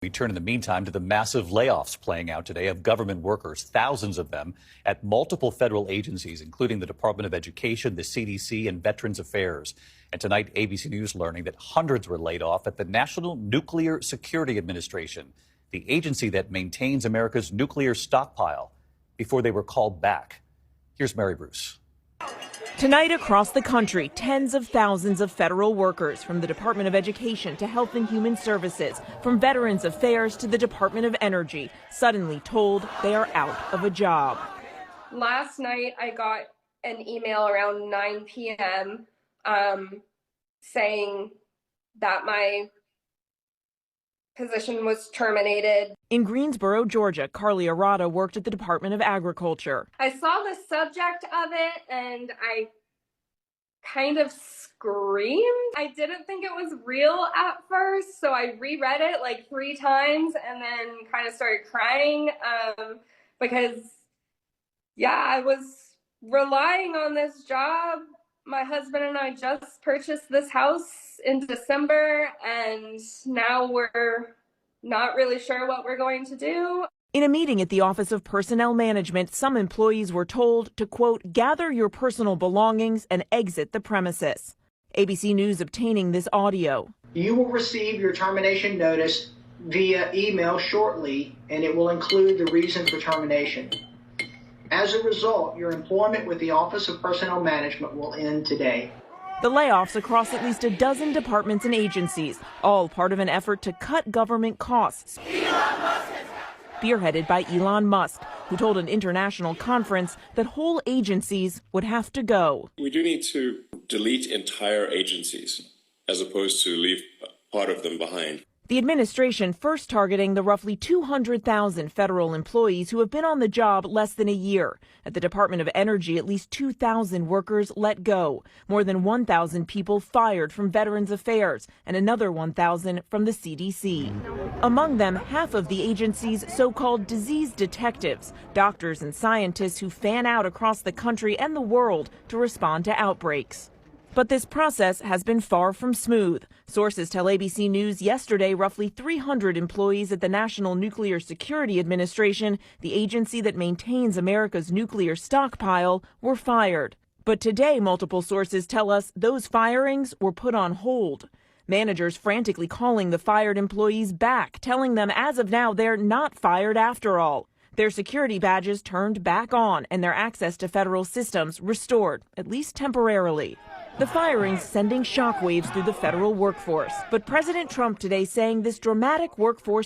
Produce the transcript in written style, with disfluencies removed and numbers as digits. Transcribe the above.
We turn in the meantime to the massive layoffs playing out today of government workers, thousands of them at multiple federal agencies, including the Department of Education, the CDC, and Veterans Affairs. And tonight, ABC News learning that hundreds were laid off at the National Nuclear Security Administration, the agency that maintains America's nuclear stockpile, before they were called back. Here's Mary Bruce. Tonight across the country, tens of thousands of federal workers, from the Department of Education to Health and Human Services, from Veterans Affairs to the Department of Energy, suddenly told they are out of a job. Last night I got an email around 9 p.m. Saying that my position was terminated. In Greensboro, Georgia, Carly Arata worked at the Department of Agriculture. I saw the subject of it and I kind of screamed. I didn't think it was real at first, so I reread it like 3 times and then kind of started crying because, I was relying on this job. My husband and I just purchased this house in December, and now we're not really sure what we're going to do. In a meeting at the Office of Personnel Management, some employees were told to, quote, gather your personal belongings and exit the premises. ABC News obtaining this audio. You will receive your termination notice via email shortly, and it will include the reason for termination. As a result, your employment with the Office of Personnel Management will end today. The layoffs across at least a dozen departments and agencies, all part of an effort to cut government costs, spearheaded by Elon Musk, who told an international conference that whole agencies would have to go. We do need to delete entire agencies as opposed to leave part of them behind. The administration first targeting the roughly 200,000 federal employees who have been on the job less than a year. At the Department of Energy, at least 2,000 workers let go, more than 1,000 people fired from Veterans Affairs, and another 1,000 from the CDC. Among them, half of the agency's so-called disease detectives, doctors and scientists who fan out across the country and the world to respond to outbreaks. But this process has been far from smooth. Sources tell ABC News yesterday roughly 300 employees at the National Nuclear Security Administration, the agency that maintains America's nuclear stockpile, were fired. But today, multiple sources tell us those firings were put on hold. Managers frantically calling the fired employees back, telling them as of now they're not fired after all. Their security badges turned back on and their access to federal systems restored, at least temporarily. The firings sending shockwaves through the federal workforce. But President Trump today saying this dramatic workforce